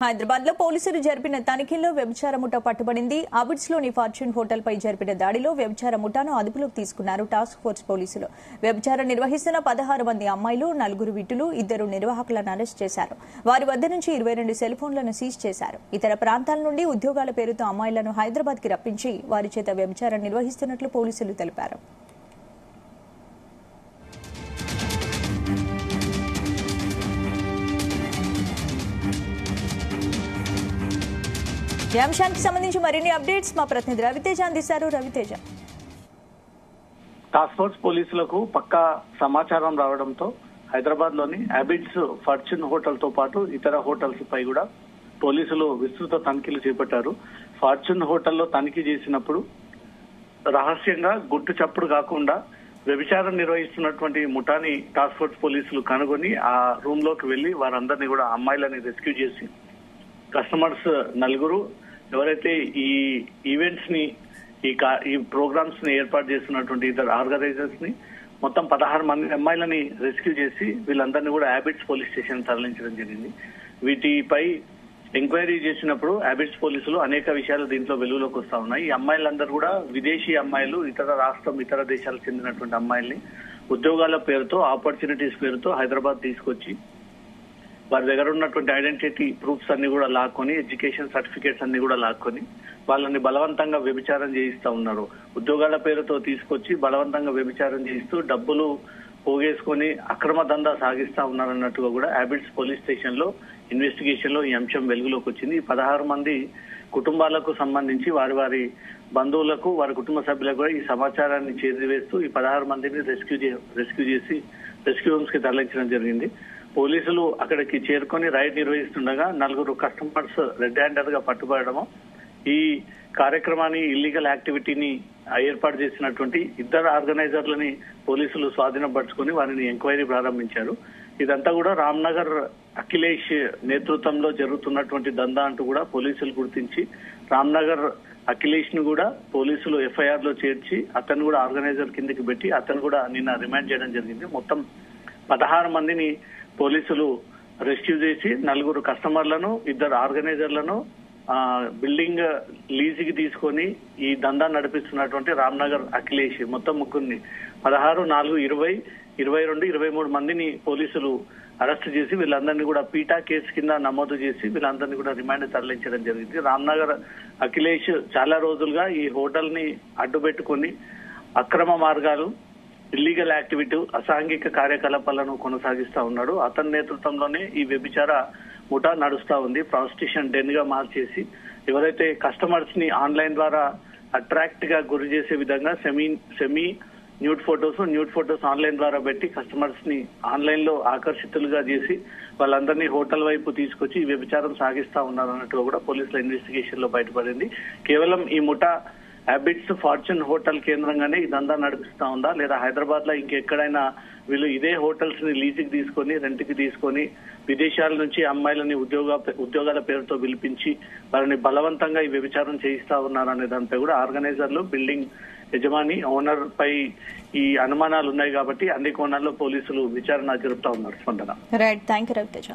హైదరాబాద్ లో పోలీసులు జరిపిన తనిఖీల్లో వ్యభిచార ముఠా పట్టుబడింది. అబిడ్స్ లోని ఫార్చ్యూన్ హోటల్ పై జరిపిన దాడిలో వ్యభిచార ముఠాను అదుపులోకి తీసుకున్నారు టాస్క్ ఫోర్స్ పోలీసులు. వ్యభిచారం నిర్వహిస్తున్న 16 మంది అమ్మాయిలు, 4 విటులు, 2 నిర్వాహకులను అరెస్ట్ చేశారు. వారి వద్ద నుంచి 22 సెల్ ఫోన్లను సీజ్ చేశారు. ఇతర ప్రాంతాల నుండి ఉద్యోగాల పేరుతో అమ్మాయిలను హైదరాబాద్ కి రప్పించి వారి చేత వ్యభిచారం నిర్వహిస్తున్నట్లు పోలీసులు తెలిపారు. ఈ అంశానికి సంబంధించి మరిన్ని అప్డేట్స్ మా ప్రతినిధి రవితేజ అందిస్తారు. రవితేజ, టాస్క్ ఫోర్స్ పోలీసులకు పక్కా సమాచారం రావడంతో హైదరాబాద్ లోని అబిడ్స్ ఫార్చ్యూన్ హోటల్ తో పాటు ఇతర హోటల్స్ పై కూడా పోలీసులు విస్తృత తనిఖీలు చేపట్టారు. ఫార్చ్యూన్ హోటల్లో తనిఖీ చేసినప్పుడు రహస్యంగా గుట్టు చప్పుడు కాకుండా వ్యభిచారం నిర్వహిస్తున్నటువంటి ముఠాని టాస్క్ ఫోర్స్ పోలీసులు కనుగొని ఆ రూమ్ లోకి వెళ్లి వారందరినీ కూడా అమ్మాయిలని రెస్క్యూ చేసి కస్టమర్స్ 4 ఎవరైతే ఈ ఈవెంట్స్ ని ఈ ప్రోగ్రామ్స్ ని ఏర్పాటు చేస్తున్నటువంటి ఇద్దరు ఆర్గనైజర్స్ ని మొత్తం 16 మంది అమ్మాయిలని రెస్క్యూ చేసి వీళ్ళందరినీ కూడా అబిడ్స్ పోలీస్ స్టేషన్ తరలించడం జరిగింది. వీటిపై ఎంక్వైరీ చేసినప్పుడు అబిడ్స్ పోలీసులు అనేక విషయాలు దీంట్లో వెలుగులోకి వస్తా ఉన్నాయి. ఈ అమ్మాయిలందరూ కూడా విదేశీ అమ్మాయిలు, ఇతర దేశాలకు చెందినటువంటి అమ్మాయిల్ని ఉద్యోగాల పేరుతో, ఆపర్చునిటీస్ పేరుతో హైదరాబాద్ తీసుకొచ్చి వారి దగ్గర ఉన్నటువంటి ఐడెంటిటీ ప్రూఫ్స్ అన్ని కూడా లాక్కొని, ఎడ్యుకేషన్ సర్టిఫికేట్స్ అన్ని కూడా లాక్కొని వాళ్ళని బలవంతంగా వ్యభిచారం చేయిస్తా ఉన్నారు. ఉద్యోగాల పేరుతో తీసుకొచ్చి బలవంతంగా వ్యభిచారం చేయిస్తూ డబ్బులు పోగేసుకొని అక్రమ దందా సాగిస్తా ఉన్నారన్నట్టుగా కూడా అబిడ్స్ పోలీస్ స్టేషన్ లో ఇన్వెస్టిగేషన్ లో ఈ అంశం వెలుగులోకి వచ్చింది. 16 మంది కుటుంబాలకు సంబంధించి వారి బంధువులకు, వారి కుటుంబ సభ్యులకు కూడా ఈ సమాచారాన్ని చేరివేస్తూ ఈ 16 మందిని రెస్క్యూ చేసి రెస్క్యూ హోమ్స్ కి తరలించడం జరిగింది. పోలీసులు అక్కడికి చేరుకొని రైడ్ నిర్వహిస్తుండగా 4 కస్టమర్స్ రెడ్ హ్యాండెడ్ గా పట్టుబడము, ఈ కార్యక్రమాన్ని, ఇల్లీగల్ యాక్టివిటీని ఏర్పాటు చేసినటువంటి ఇద్దరు ఆర్గనైజర్లని పోలీసులు స్వాధీనపరుచుకొని వారిని ఎంక్వైరీ ప్రారంభించారు. ఇదంతా కూడా రామ్నగర్ అఖిలేష్ నేతృత్వంలో జరుగుతున్నటువంటి దందా అంటూ కూడా పోలీసులు గుర్తించి రామ్నగర్ అఖిలేష్ ను కూడా పోలీసులు ఎఫ్ఐఆర్ లో చేర్చి అతను కూడా ఆర్గనైజర్ కిందకి పెట్టి అతను కూడా నిన్న రిమాండ్ చేయడం జరిగింది. మొత్తం 16 మందిని పోలీసులు రెస్క్యూ చేసి 4 కస్టమర్లను, 2 ఆర్గనైజర్లను బిల్డింగ్ లీజుకి తీసుకొని ఈ దందా నడిపిస్తున్నటువంటి రామ్నగర్ అఖిలేష్ మొత్తం 3 16, 4, 20, 22, 23 మందిని పోలీసులు అరెస్ట్ చేసి వీళ్ళందరినీ కూడా పీటా కేసు కింద నమోదు చేసి వీళ్ళందరినీ కూడా రిమాండ్ తరలించడం జరిగింది. రామ్నగర్ అఖిలేష్ చాలా రోజులుగా ఈ హోటల్ ని అడ్డుపెట్టుకుని అక్రమ మార్గాలు, ఇల్లీగల్ యాక్టివిటీ, అసాంఘిక కార్యకలాపాలను కొనసాగిస్తా ఉన్నాడు. అతని నేతృత్వంలోనే ఈ వ్యభిచార ముఠా నడుస్తా ఉంది. ప్రాస్టిట్యూషన్ డెన్ గా మార్చేసి ఎవరైతే కస్టమర్స్ ని ఆన్లైన్ ద్వారా అట్రాక్ట్ గా గురి చేసే విధంగా సెమీ న్యూడ్ ఫొటోస్ ఆన్లైన్ ద్వారా పెట్టి కస్టమర్స్ ని ఆన్లైన్ లో ఆకర్షితులుగా చేసి వాళ్ళందరినీ హోటల్ వైపు తీసుకొచ్చి ఈ వ్యభిచారం సాగిస్తా ఉన్నారు అన్నట్టుగా కూడా పోలీసుల ఇన్వెస్టిగేషన్ లో బయటపడింది. కేవలం ఈ ముఠా అబిడ్స్ ఫార్చ్యూన్ హోటల్ కేంద్రంగానే ఈ దందా నడిపిస్తా ఉందా, లేదా హైదరాబాద్ లో ఇంకెక్కడైనా వీళ్ళు ఇదే హోటల్స్ ని లీజుకి తీసుకొని, రెంట్కి తీసుకొని విదేశాల నుంచి అమ్మాయిలని ఉద్యోగాల పేరుతో పిలిపించి వారిని బలవంతంగా ఈ వ్యభిచారం చేయిస్తా ఉన్నారనే దానిపై కూడా ఆర్గనైజర్లు, బిల్డింగ్ యజమాని, ఓనర్ పై ఈ అనుమానాలు ఉన్నాయి కాబట్టి అన్ని కోణాల్లో పోలీసులు విచారణ జరుపుతా ఉన్నారు. స్పందన. Right, thank you Raviteja.